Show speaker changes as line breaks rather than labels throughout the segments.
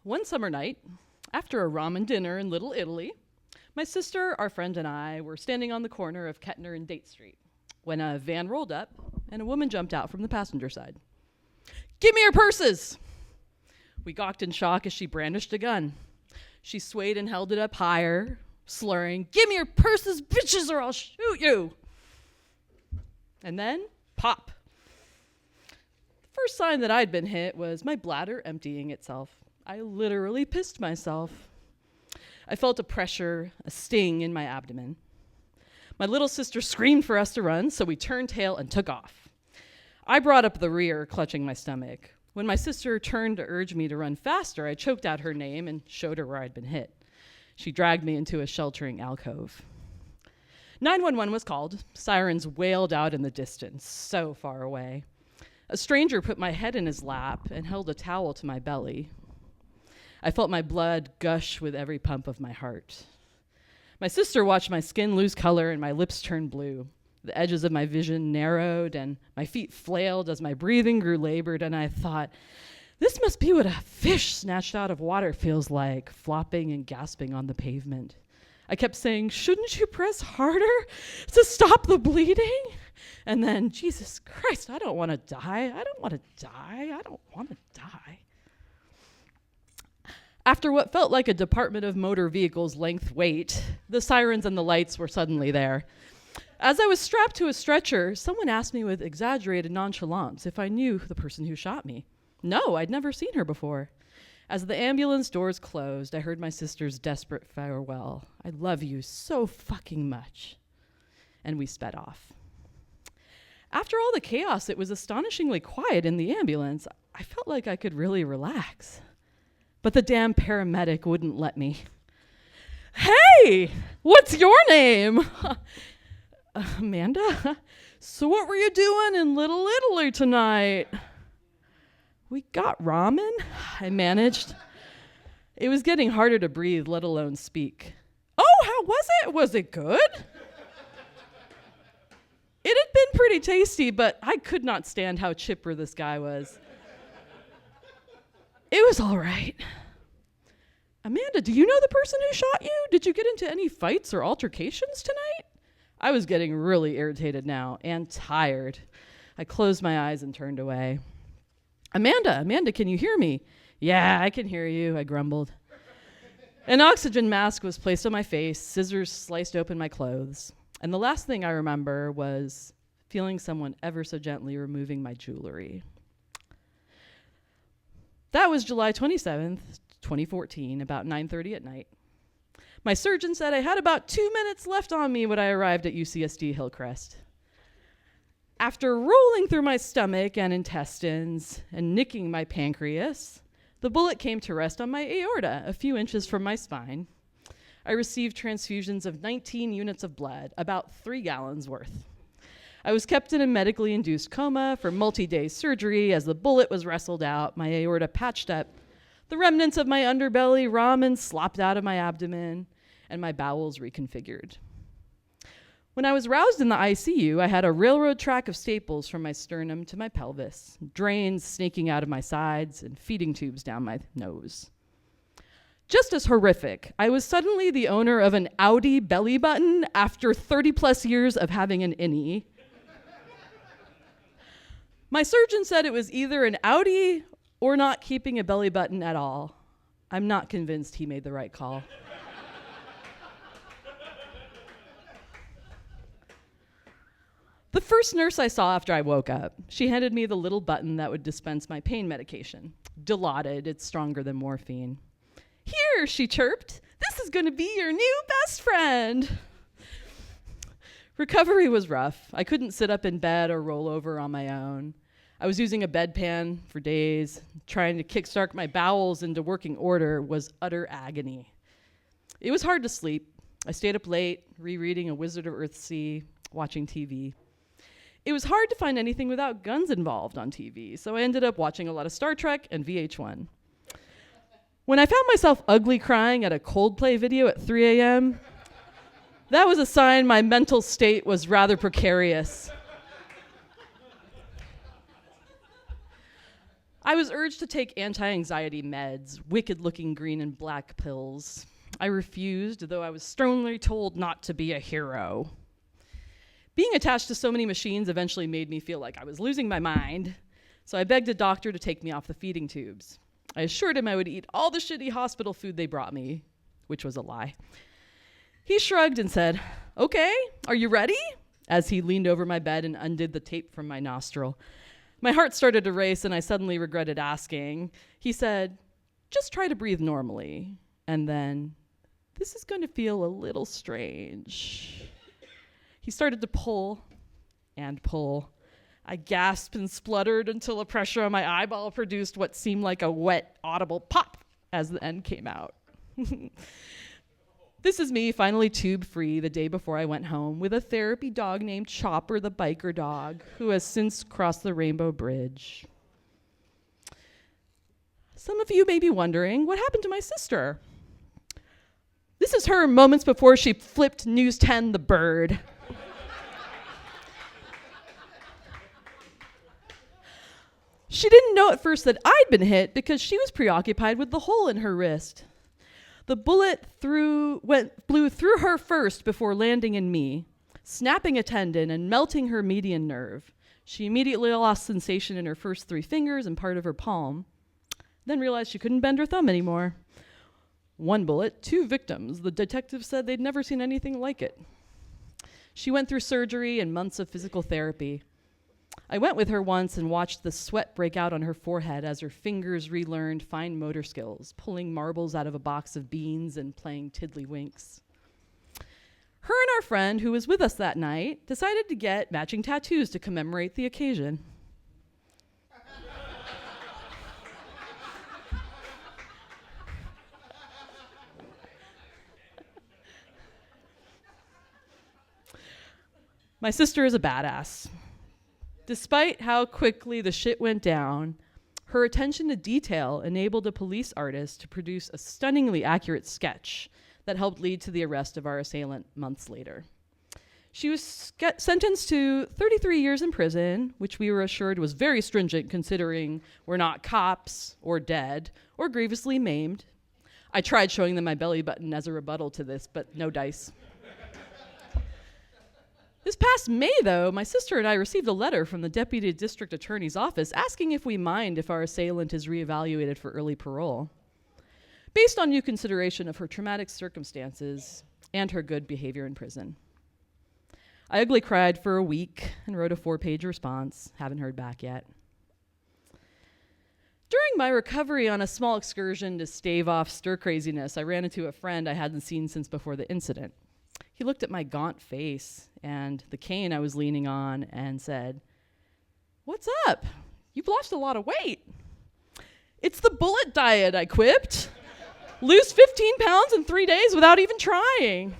One summer night, after a ramen dinner in Little Italy, my sister, our friend, and I were standing on the corner of Kettner and Date Street when a van rolled up and a woman jumped out from the passenger side. "Give me your purses!" We gawked in shock as she brandished a gun. She swayed and held it up higher, slurring, "Give me your purses, bitches, or I'll shoot you!" And then, pop. The first sign that I'd been hit was my bladder emptying itself. I literally pissed myself. I felt a pressure, a sting in my abdomen. My little sister screamed for us to run, so we turned tail and took off. I brought up the rear, clutching my stomach. When my sister turned to urge me to run faster, I choked out her name and showed her where I'd been hit. She dragged me into a sheltering alcove. 911 was called. Sirens wailed out in the distance, so far away. A stranger put my head in his lap and held a towel to my belly. I felt my blood gush with every pump of my heart. My sister watched my skin lose color and my lips turn blue. The edges of my vision narrowed and my feet flailed as my breathing grew labored, and I thought, this must be what a fish snatched out of water feels like, flopping and gasping on the pavement. I kept saying, "Shouldn't you press harder to stop the bleeding?" And then, Jesus Christ, I don't want to die. I don't want to die. I don't want to die. After what felt like a Department of Motor Vehicles length wait, the sirens and the lights were suddenly there. As I was strapped to a stretcher, someone asked me with exaggerated nonchalance if I knew the person who shot me. No, I'd never seen her before. As the ambulance doors closed, I heard my sister's desperate farewell. "I love you so fucking much." And we sped off. After all the chaos, it was astonishingly quiet in the ambulance. I felt like I could really relax. But the damn paramedic wouldn't let me. "Hey, what's your name?" "Amanda, so what were you doing in Little Italy tonight?" "We got ramen," I managed. It was getting harder to breathe, let alone speak. "Oh, how was it? Was it good?" It had been pretty tasty, but I could not stand how chipper this guy was. It was all right. "Amanda, do you know the person who shot you? Did you get into any fights or altercations tonight?" I was getting really irritated now and tired. I closed my eyes and turned away. Amanda, can you hear me?" "Yeah, I can hear you," I grumbled. An oxygen mask was placed on my face, scissors sliced open my clothes, and the last thing I remember was feeling someone ever so gently removing my jewelry. That was July 27th, 2014, about 9:30 at night. My surgeon said I had about 2 minutes left on me when I arrived at UCSD Hillcrest. After rolling through my stomach and intestines and nicking my pancreas, the bullet came to rest on my aorta, a few inches from my spine. I received transfusions of 19 units of blood, about 3 gallons worth. I was kept in a medically induced coma for multi-day surgery as the bullet was wrestled out, my aorta patched up, the remnants of my underbelly ramen slopped out of my abdomen, and my bowels reconfigured. When I was roused in the ICU, I had a railroad track of staples from my sternum to my pelvis, drains snaking out of my sides, and feeding tubes down my nose. Just as horrific, I was suddenly the owner of an Audi belly button after 30 plus years of having an innie. My surgeon said it was either an Audi or not keeping a belly button at all. I'm not convinced he made the right call. The first nurse I saw after I woke up, she handed me the little button that would dispense my pain medication. Dilaudid, it's stronger than morphine. "Here," she chirped, "this is going to be your new best friend." Recovery was rough. I couldn't sit up in bed or roll over on my own. I was using a bedpan for days. Trying to kickstart my bowels into working order was utter agony. It was hard to sleep. I stayed up late, rereading A Wizard of Earthsea, watching TV. It was hard to find anything without guns involved on TV, so I ended up watching a lot of Star Trek and VH1. When I found myself ugly crying at a Coldplay video at 3 a.m., that was a sign my mental state was rather precarious. I was urged to take anti-anxiety meds, wicked-looking green and black pills. I refused, though I was sternly told not to be a hero. Being attached to so many machines eventually made me feel like I was losing my mind, so I begged a doctor to take me off the feeding tubes. I assured him I would eat all the shitty hospital food they brought me, which was a lie. He shrugged and said, "Okay, are you ready?" as he leaned over my bed and undid the tape from my nostril. My heart started to race and I suddenly regretted asking. He said, "Just try to breathe normally." And then, "This is going to feel a little strange." He started to pull and pull. I gasped and spluttered until the pressure on my eyeball produced what seemed like a wet, audible pop as the end came out. This is me finally tube-free the day before I went home with a therapy dog named Chopper the biker dog, who has since crossed the Rainbow Bridge. Some of you may be wondering, what happened to my sister? This is her moments before she flipped News 10 the bird. She didn't know at first that I'd been hit because she was preoccupied with the hole in her wrist. The bullet blew through her first before landing in me, snapping a tendon and melting her median nerve. She immediately lost sensation in her first 3 fingers and part of her palm, then realized she couldn't bend her thumb anymore. 1 bullet, 2 victims. The detective said they'd never seen anything like it. She went through surgery and months of physical therapy. I went with her once and watched the sweat break out on her forehead as her fingers relearned fine motor skills, pulling marbles out of a box of beans and playing tiddlywinks. Her and our friend, who was with us that night, decided to get matching tattoos to commemorate the occasion. My sister is a badass. Despite how quickly the shit went down, her attention to detail enabled a police artist to produce a stunningly accurate sketch that helped lead to the arrest of our assailant months later. She was sentenced to 33 years in prison, which we were assured was very stringent considering we're not cops or dead or grievously maimed. I tried showing them my belly button as a rebuttal to this, but no dice. This past May, though, my sister and I received a letter from the Deputy District Attorney's Office asking if we mind if our assailant is reevaluated for early parole, based on new consideration of her traumatic circumstances and her good behavior in prison. I ugly cried for a week and wrote a 4-page response. Haven't heard back yet. During my recovery on a small excursion to stave off stir craziness, I ran into a friend I hadn't seen since before the incident. He looked at my gaunt face and the cane I was leaning on and said, "What's up? You've lost a lot of weight." "It's the bullet diet," I quipped. "Lose 15 pounds in 3 days without even trying."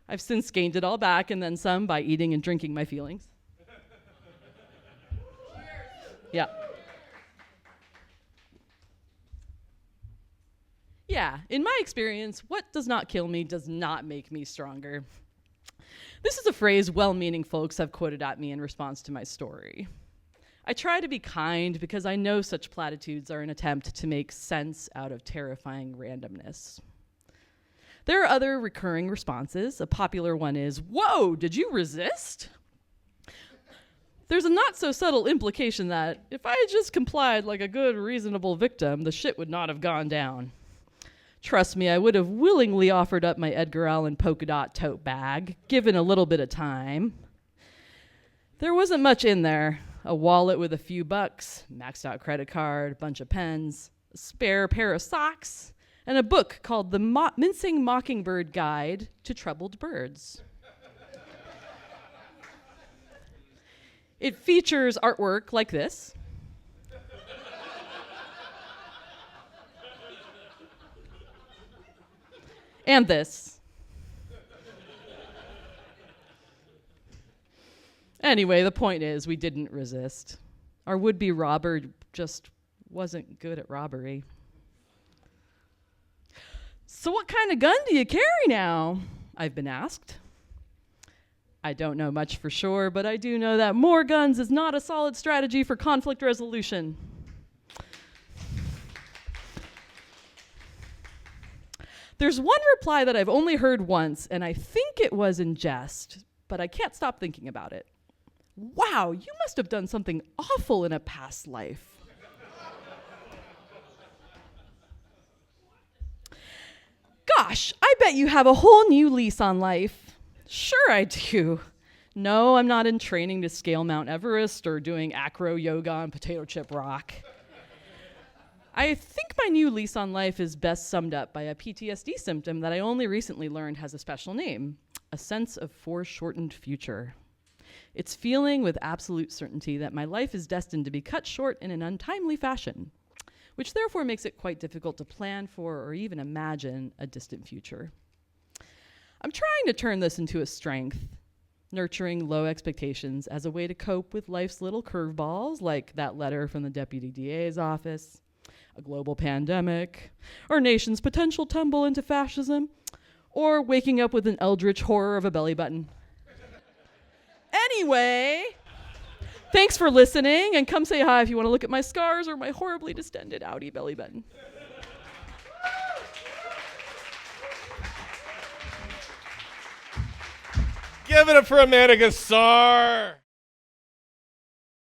I've since gained it all back and then some by eating and drinking my feelings. Yeah. Yeah, in my experience, what does not kill me does not make me stronger. This is a phrase well-meaning folks have quoted at me in response to my story. I try to be kind because I know such platitudes are an attempt to make sense out of terrifying randomness. There are other recurring responses. A popular one is, "Whoa, did you resist?" There's a not so subtle implication that if I had just complied like a good, reasonable victim, the shit would not have gone down. Trust me, I would have willingly offered up my Edgar Allan polka dot tote bag, given a little bit of time. There wasn't much in there. A wallet with a few bucks, maxed out credit card, a bunch of pens, a spare pair of socks, and a book called The Mincing Mockingbird Guide to Troubled Birds. It features artwork like this. And this. Anyway, the point is we didn't resist. Our would-be robber just wasn't good at robbery. "So what kind of gun do you carry now?" I've been asked. I don't know much for sure, but I do know that more guns is not a solid strategy for conflict resolution. There's one reply that I've only heard once, and I think it was in jest, but I can't stop thinking about it. Wow, you must have done something awful in a past life. Gosh, I bet you have a whole new lease on life. Sure I do. No, I'm not in training to scale Mount Everest or doing acro yoga on potato chip rock. I think my new lease on life is best summed up by a PTSD symptom that I only recently learned has a special name, a sense of foreshortened future. It's feeling with absolute certainty that my life is destined to be cut short in an untimely fashion, which therefore makes it quite difficult to plan for or even imagine a distant future. I'm trying to turn this into a strength, nurturing low expectations as a way to cope with life's little curveballs, like that letter from the deputy DA's office, a global pandemic, our nation's potential tumble into fascism, or waking up with an eldritch horror of a belly button. Anyway, thanks for listening, and come say hi if you want to look at my scars or my horribly distended outie belly button.
Give it up for Amanda Qassar.